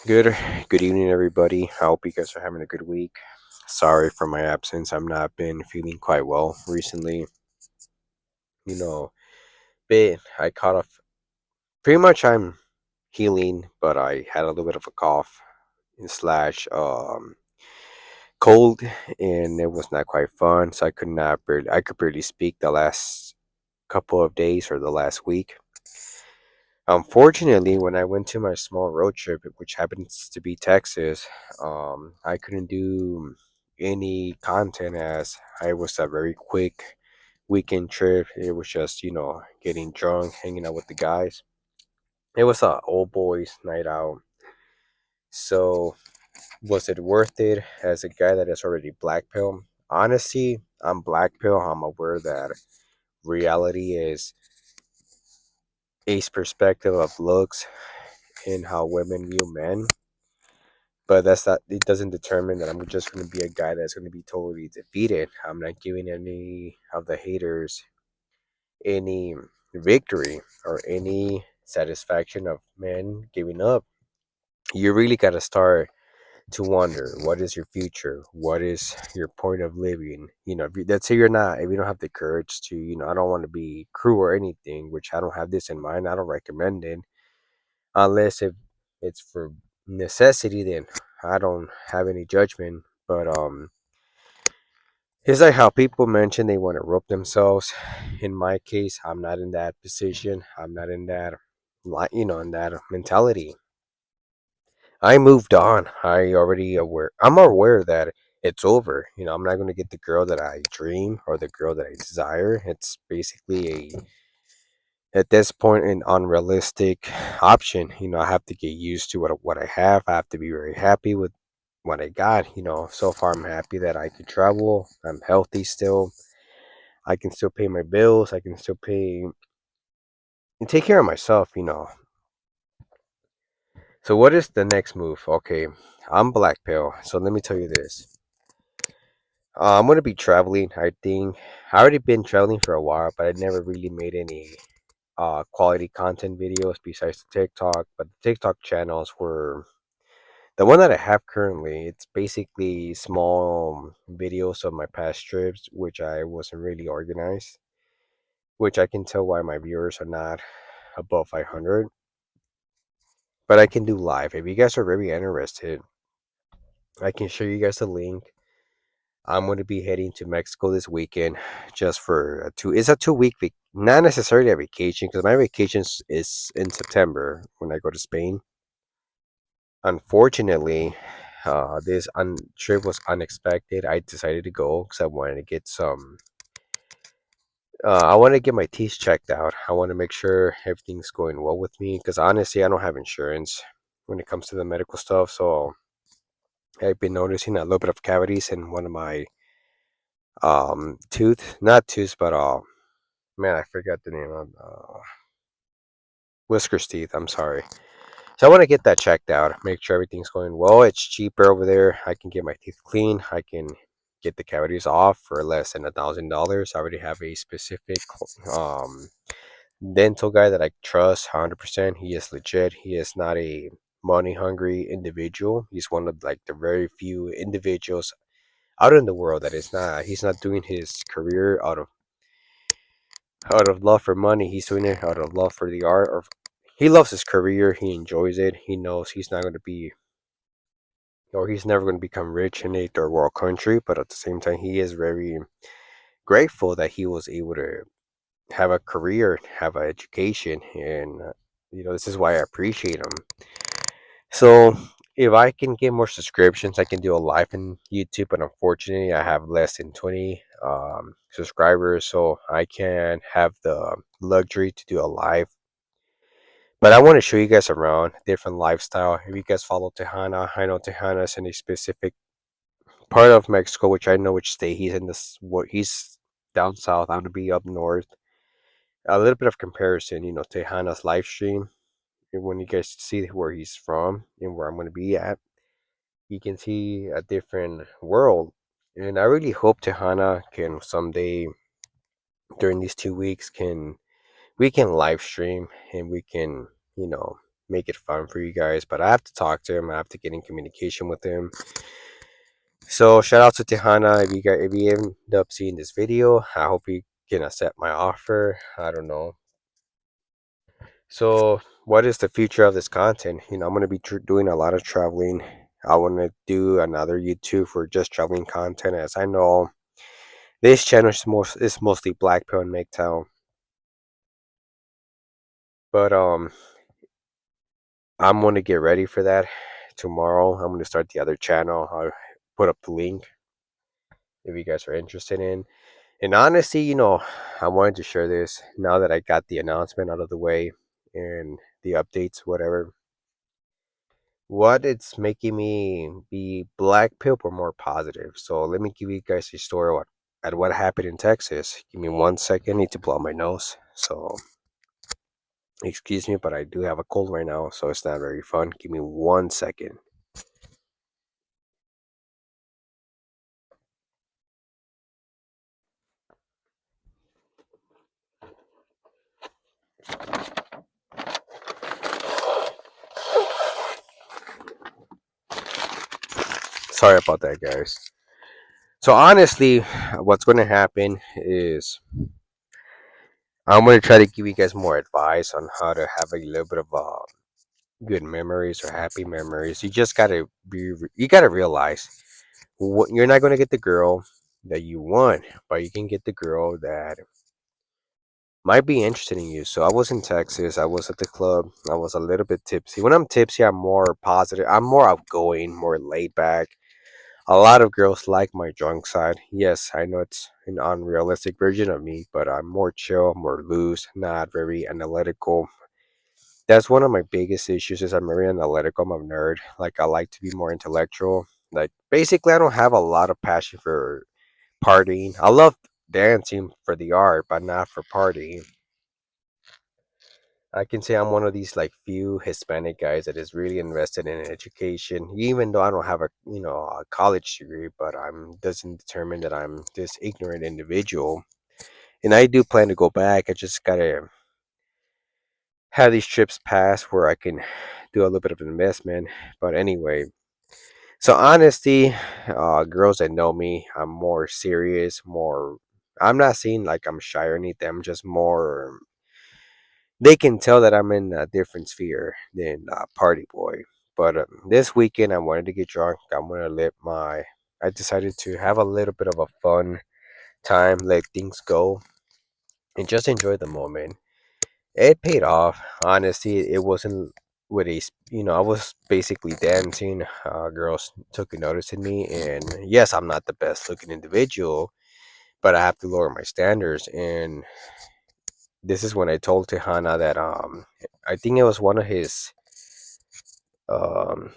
Good, good evening, everybody. I hope you guys are having a good week. Sorry for my absence. I've not been feeling quite well recently. You know, bit I caught off. Pretty much, I'm healing, but I had a little bit of a cough and slash cold, and it was not quite fun. So I could barely speak the last couple of days or the last week. Unfortunately, when I went to my small road trip, which happens to be Texas, I couldn't do any content as I was a very quick weekend trip. It was just, getting drunk, hanging out with the guys. It was a old boys night out. So, was it worth it as a guy that is already black pill? Honestly, I'm black pill. I'm aware that reality is a perspective of looks and how women view men, but that's not, it doesn't determine that I'm just going to be a guy that's going to be totally defeated. I'm not giving any of the haters any victory or any satisfaction of men giving up. You really got to start to wonder, what is your future, what is your point of living. Let's say if you don't have the courage to, I don't want to be cruel or anything, which I don't have this in mind. I don't recommend it unless if it's for necessity, then I don't have any judgment. But it's like how people mention they want to rope themselves. In my case, I'm not in that position. I'm not in that, in that mentality. I moved on. I'm aware that it's over. I'm not going to get the girl that I dream or the girl that I desire. It's basically at this point an unrealistic option. I have to get used to what I have. I have to be very happy with what I got. So far I'm happy that I can travel. I'm healthy still. I can still pay my bills. I can still pay and take care of myself. So what is the next move? Okay, I'm black pill. So let me tell you this. I'm gonna be traveling. I think I already been traveling for a while, but I never really made any quality content videos besides the TikTok. But the TikTok channels were the one that I have currently. It's basically small videos of my past trips, which I wasn't really organized. Which I can tell why my viewers are not above 500. But I can do live. If you guys are very interested, I can show you guys a link. I'm going to be heading to Mexico this weekend, just for a two. It's a 2 week, not necessarily a vacation, because my vacation is in September when I go to Spain. Unfortunately, this trip was unexpected. I decided to go because I wanted to get some. I want to get my teeth checked out. I want to make sure everything's going well with me, because honestly, I don't have insurance when it comes to the medical stuff. So I've been noticing a little bit of cavities in one of my tooth, not tooth, but man, I forgot the name of whiskers teeth. I'm sorry. So I want to get that checked out, make sure everything's going well. It's cheaper over there. I can get my teeth clean. I can get the cavities off for less than $1,000. I already have a specific um dental guy that I trust 100%. He is legit. He is not a money hungry individual. He's one of like the very few individuals out in the world that is not. He's not doing his career out of love for money. He's doing it out of love for the art. Or he loves his career. He enjoys it. He knows he's not going to be, or he's never going to become rich in a third world country. But at the same time, he is very grateful that he was able to have a career, have an education, and this is why I appreciate him. So if I can get more subscriptions, I can do a live in YouTube. But unfortunately, I have less than 20 subscribers, so I can't have the luxury to do a live. But I want to show you guys around different lifestyle. If you guys follow Tejana, I know Tejana is in a specific part of Mexico, which I know which state he's in. This what he's down south. I'm gonna be up north. A little bit of comparison, Tejana's live stream. And when you guys see where he's from and where I'm gonna be at, you can see a different world. And I really hope Tejana can someday during these 2 weeks can we can live stream and we can, you know make it fun for you guys. But I have to talk to him. I have to get in communication with him. So shout out to Tihana if you end up seeing this video. I hope you can accept my offer. I don't know. So what is the future of this content? I'm gonna be doing a lot of traveling. I want to do another YouTube for just traveling content, as I know this channel is mostly Blackpil and MGTOW. But I'm gonna get ready for that tomorrow. I'm gonna start the other channel. I'll put up the link if you guys are interested in. And honestly, I wanted to share this now that I got the announcement out of the way and the updates, whatever. What it's making me be black pill or more positive. So let me give you guys a story at what happened in Texas. Give me 1 second. I need to blow my nose. So excuse me, but I do have a cold right now, so it's not very fun. Give me 1 second. Sorry about that, guys. So honestly, what's going to happen is I'm going to try to give you guys more advice on how to have a little bit of good memories or happy memories. You gotta realize you're not going to get the girl that you want, but you can get the girl that might be interested in you. So I was in Texas. I was at the club. I was a little bit tipsy. When I'm tipsy, I'm more positive. I'm more outgoing, more laid back. A lot of girls like my drunk side. Yes, I know it's an unrealistic version of me, but I'm more chill, more loose, not very analytical. That's one of my biggest issues is I'm very analytical. I'm a nerd. Like I like to be more intellectual. Like basically I don't have a lot of passion for partying. I love dancing for the art, but not for partying. I can say I'm one of these like few Hispanic guys that is really invested in education, even though I don't have a college degree, but I'm doesn't determine that I'm this ignorant individual. And I do plan to go back. I just gotta have these trips pass where I can do a little bit of an investment. But anyway, so honesty, girls that know me, I'm more serious, more. I'm not saying like I'm shy or anything. I'm just more they can tell that I'm in a different sphere than Party Boy. But this weekend, I wanted to get drunk. I'm gonna let my. I decided to have a little bit of a fun time, let things go, and just enjoy the moment. It paid off. Honestly, it wasn't with I was basically dancing. Girls took a notice in me, and yes, I'm not the best looking individual, but I have to lower my standards. And this is when I told Tehana that I think it was one of his um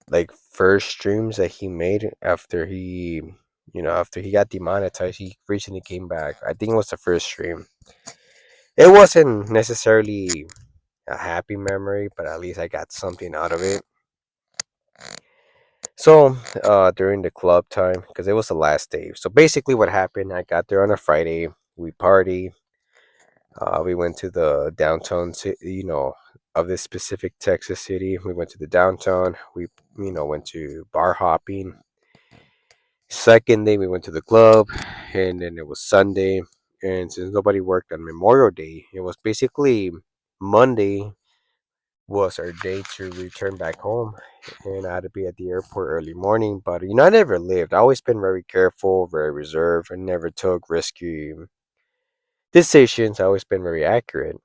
like first streams that he made after he got demonetized. He recently came back. I think it was the first stream. It wasn't necessarily a happy memory, but at least I got something out of it. So during the club time, because it was the last day, so basically what happened, I got there on a Friday. We party. We went to the downtown, of this specific Texas city. We went to the downtown. We, went to bar hopping. Second day, we went to the club, and then it was Sunday. And since nobody worked on Memorial Day, it was basically Monday was our day to return back home. And I had to be at the airport early morning. But I never lived. I always been very careful, very reserved. I never took risky decisions. I always been very accurate.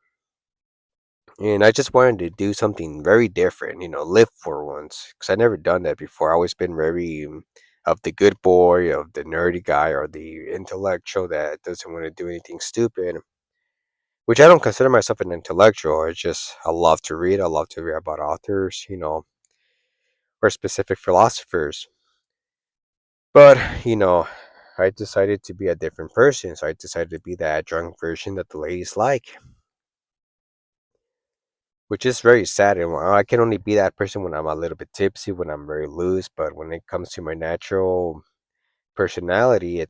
And I just wanted to do something very different, live for once, because I never done that before. I always been very of the good boy, of the nerdy guy, or the intellectual that doesn't want to do anything stupid. Which I don't consider myself an intellectual. It's just I love to read. I love to read about authors, or specific philosophers. But I decided to be a different person, so I decided to be that drunk version that the ladies like, which is very sad. And I can only be that person when I'm a little bit tipsy, when I'm very loose. But when it comes to my natural personality,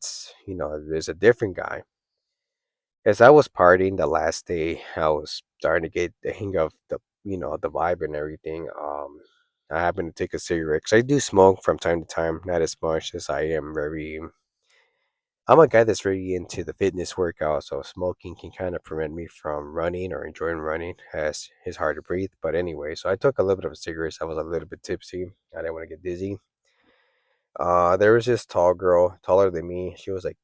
there's a different guy. As I was partying the last day, I was starting to get the hang of the vibe and everything. I happen to take a cigarette because I do smoke from time to time, not as much as I am very. I'm a guy that's really into the fitness workout, so smoking can kind of prevent me from running or enjoying running, as it's hard to breathe. But anyway, so I took a little bit of a cigarette. I was a little bit tipsy. I didn't want to get dizzy. There was this tall girl, taller than me. She was like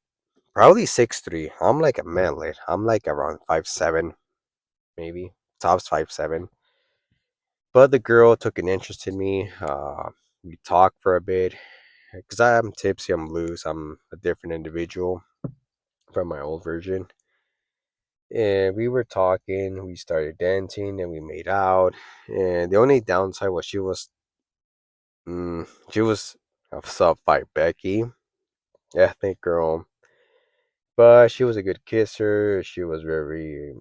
probably 6'3". I'm like a manlet. I'm like around 5'7", maybe tops 5'7". But the girl took an interest in me. We talked for a bit because I'm tipsy. I'm loose. I'm a different individual from my old version. And we were talking, we started dancing, and we made out. And the only downside was she was a sub five Becky, ethnic girl, but she was a good kisser. She was very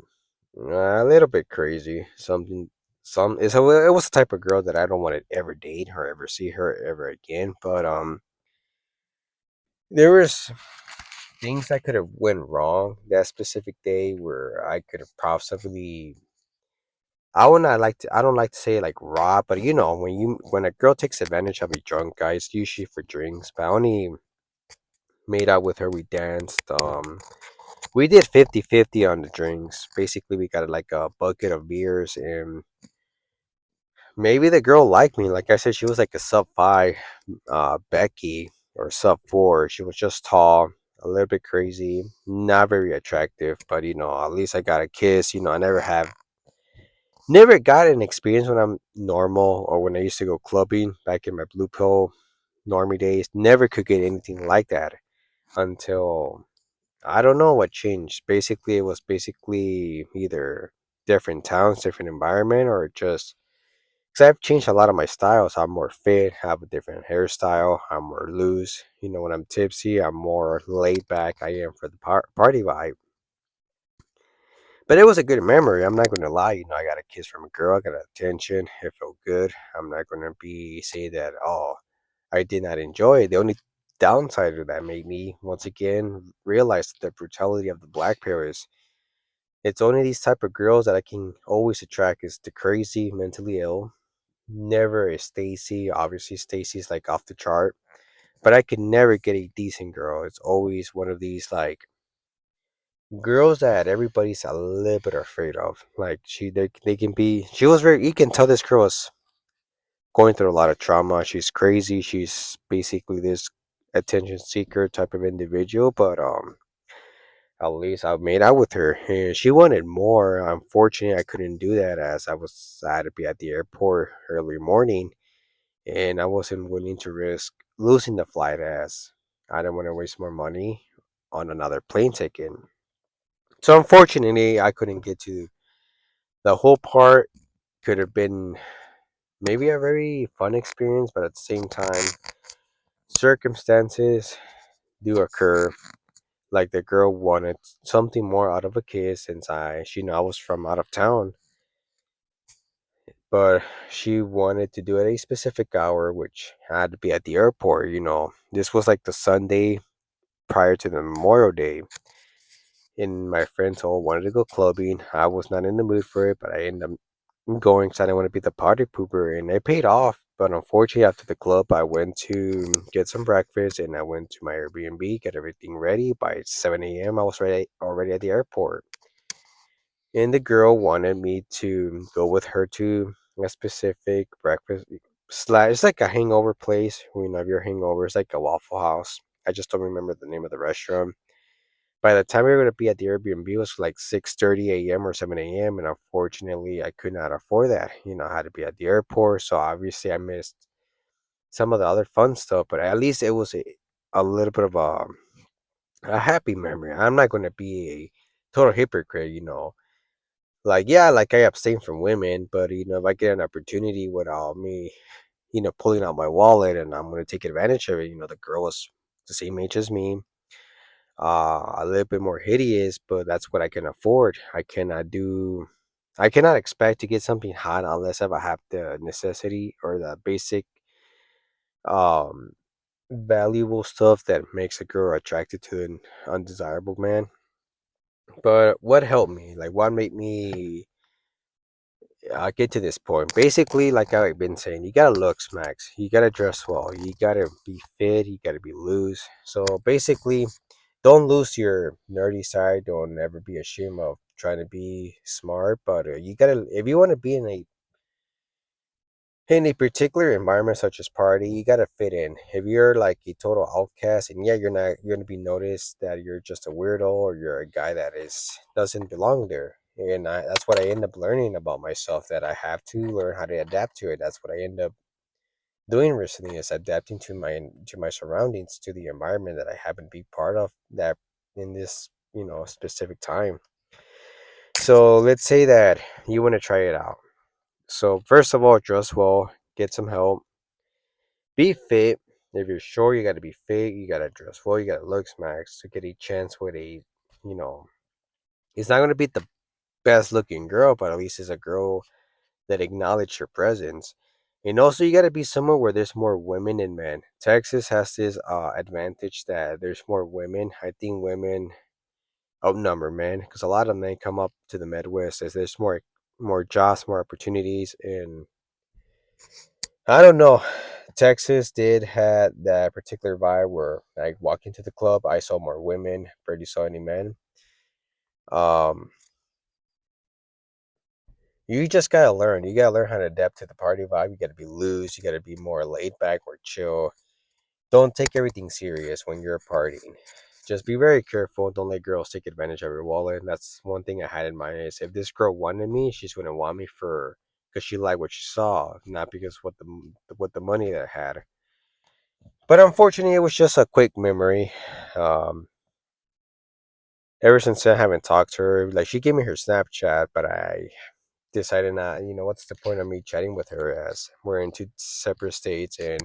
a little bit crazy. It was the type of girl that I don't want to ever date or ever see her ever again. But there was things that could have went wrong that specific day where I could have possibly I don't like to say like rob, but when a girl takes advantage of a drunk guy, it's usually for drinks. But I only made out with her, we danced. We did 50-50 on the drinks. Basically we got like a bucket of beers, and maybe the girl liked me. Like I said, she was like a sub five Becky or sub four. She was just tall, a little bit crazy, not very attractive, but at least I got a kiss. I never got an experience when I'm normal or when I used to go clubbing back in my blue pill normie days. Never could get anything like that until I don't know what changed. Basically, it was basically either different towns, different environment, or just because I've changed a lot of my styles. I'm more fit, have a different hairstyle, I'm more loose. When I'm tipsy, I'm more laid back. I am for the party vibe. But it was a good memory. I'm not going to lie. I got a kiss from a girl. I got attention. It felt good. I'm not going to be say that. Oh, I did not enjoy it. The only downside of that made me once again realize the brutality of the blackpil is it's only these type of girls that I can always attract is the crazy, mentally ill. Never is Stacy. Obviously, Stacy's like off the chart. But I could never get a decent girl. It's always one of these like girls that everybody's a little bit afraid of. Like they can be. She was very. You can tell this girl was going through a lot of trauma. She's crazy. She's basically this attention seeker type of individual. But at least I made out with her, and she wanted more. Unfortunately, I couldn't do that as I had to be at the airport early morning, and I wasn't willing to risk losing the flight as I didn't want to waste more money on another plane ticket. So unfortunately, I couldn't get to the whole part. Could have been maybe a very fun experience, but at the same time, circumstances do occur. Like the girl wanted something more out of a kiss since she knew I was from out of town, but she wanted to do it at a specific hour, which had to be at the airport. This was like the Sunday prior to the Memorial Day, and my friends all wanted to go clubbing. I was not in the mood for it, but I ended up going because I didn't want to be the party pooper, and it paid off. But unfortunately, after the club, I went to get some breakfast, and I went to my Airbnb, get everything ready. By 7 a.m., I was already at the airport, and the girl wanted me to go with her to a specific breakfast slash. It's like a hangover place. If you're hangover, it's like a Waffle House. I just don't remember the name of the restaurant. By the time we were gonna be at the Airbnb, it was like 6:30 a.m. or 7 a.m. And unfortunately, I could not afford that. I had to be at the airport, so obviously I missed some of the other fun stuff. But at least it was a little bit of a happy memory. I'm not gonna be a total hypocrite. Like yeah, like I abstain from women, but if I get an opportunity without me, pulling out my wallet and I'm gonna take advantage of it. The girl was the same age as me, a little bit more hideous, but that's what I can afford. I cannot expect to get something hot unless if I have the necessity or the basic um valuable stuff that makes a girl attracted to an undesirable man. But what helped me? Like what made me I'll get to this point. Basically, like I've been saying, you gotta look smacks. You gotta dress well. You gotta be fit. You gotta be loose. So basically, don't lose your nerdy side. Don't ever be ashamed of trying to be smart. But you gotta, if you want to be in a particular environment such as party, you gotta fit in. If you're like a total outcast, and yeah, you're gonna be noticed that you're just a weirdo or you're a guy that is doesn't belong there. And that's what I end up learning about myself, that I have to learn how to adapt to it. That's what I end up doing recently, is adapting to my surroundings, to the environment that I happen to be part of that in this specific time. So let's say that you want to try it out. So first of all, dress well, get some help. Be fit. If you're sure, you got to be fit. You got to dress well. You got to look smacks to get a chance with you know, it's not going to be the best looking girl, but at least it's a girl that acknowledge your presence. And also, you got to be somewhere where there's more women than men. Texas has this advantage that there's more women. I think women outnumber men because a lot of men come up to the Midwest as there's more jobs, more opportunities, and I don't know. Texas did had that particular vibe where I walked into the club, I saw more women, barely saw any men. Um, you just gotta learn. You gotta learn how to adapt to the party vibe. You gotta be loose. You gotta be more laid back or chill. Don't take everything serious when you're partying. Just be very careful. Don't let girls take advantage of your wallet. That's one thing I had in mind is if this girl wanted me, she's gonna want me for because she liked what she saw, not because what the money that I had. But unfortunately, it was just a quick memory. Um, Ever since then, I haven't talked to her. Like, she gave me her Snapchat, but I decided not, what's the point of me chatting with her as we're in two separate states and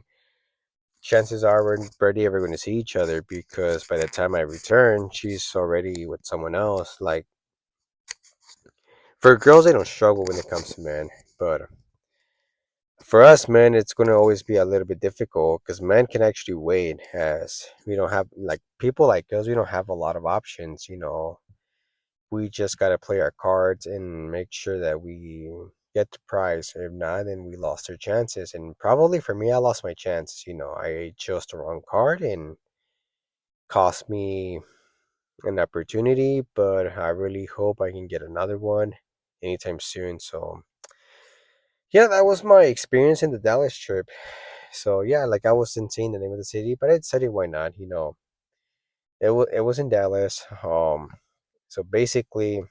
chances are we're barely ever going to see each other because by the time I return, she's already with someone else. Like, for girls, they don't struggle when it comes to men, but for us men, it's going to always be a little bit difficult because men can actually wait as we don't have, like, people like us, we don't have a lot of options. We just got to play our cards and make sure that we get the prize. If not, then we lost our chances. And probably for me, I lost my chances. I chose the wrong card and cost me an opportunity, but I really hope I can get another one anytime soon. So, yeah, that was my experience in the Dallas trip. So, yeah, like I wasn't saying the name of the city, but I decided why not. It was in Dallas. So basically,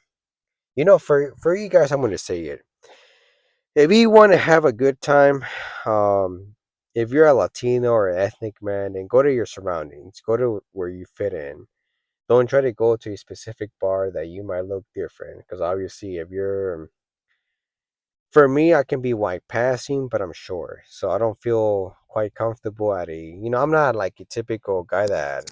for you guys, I'm going to say it. If you want to have a good time, if you're a Latino or ethnic man, then go to your surroundings. Go to where you fit in. Don't try to go to a specific bar that you might look different. Because obviously, if you're, for me, I can be white passing, but I'm short, so I don't feel quite comfortable at I'm not like a typical guy that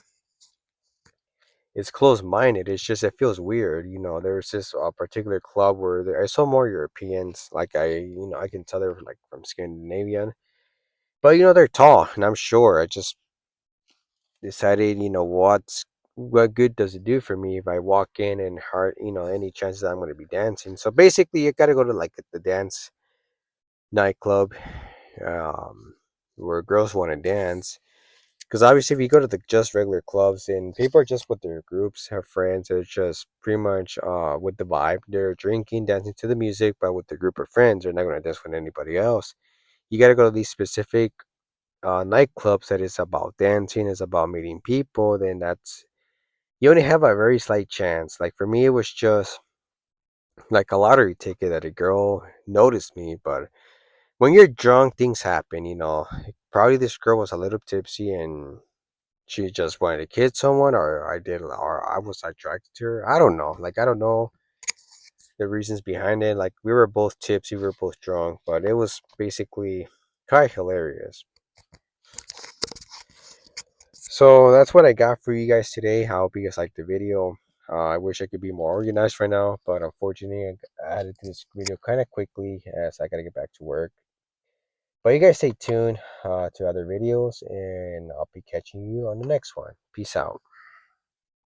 is closed minded. It's just it feels weird. There's this particular club where I saw more Europeans. Like I can tell they're like from Scandinavia. But they're tall, and I'm sure. I just decided, what good does it do for me if I walk in and hard, any chances I'm going to be dancing. So basically, you got to go to like the dance nightclub, um, where girls want to dance. Because obviously, if you go to the just regular clubs and people are just with their groups, have friends, they're just pretty much with the vibe. They're drinking, dancing to the music, but with the group of friends, they're not going to dance with anybody else. You got to go to these specific nightclubs that is about dancing, is about meeting people, then that's you only have a very slight chance. Like for me, it was just like a lottery ticket that a girl noticed me. But when you're drunk, things happen. Probably this girl was a little tipsy and she just wanted to kiss someone, or I was attracted to her. I don't know. Like I don't know the reasons behind it. Like we were both tipsy, we were both drunk, but it was basically kind of hilarious. So that's what I got for you guys today. I hope you guys liked the video. I wish I could be more organized right now, but unfortunately, I added this video kind of quickly as I gotta get back to work. But you guys stay tuned to other videos, and I'll be catching you on the next one. Peace out.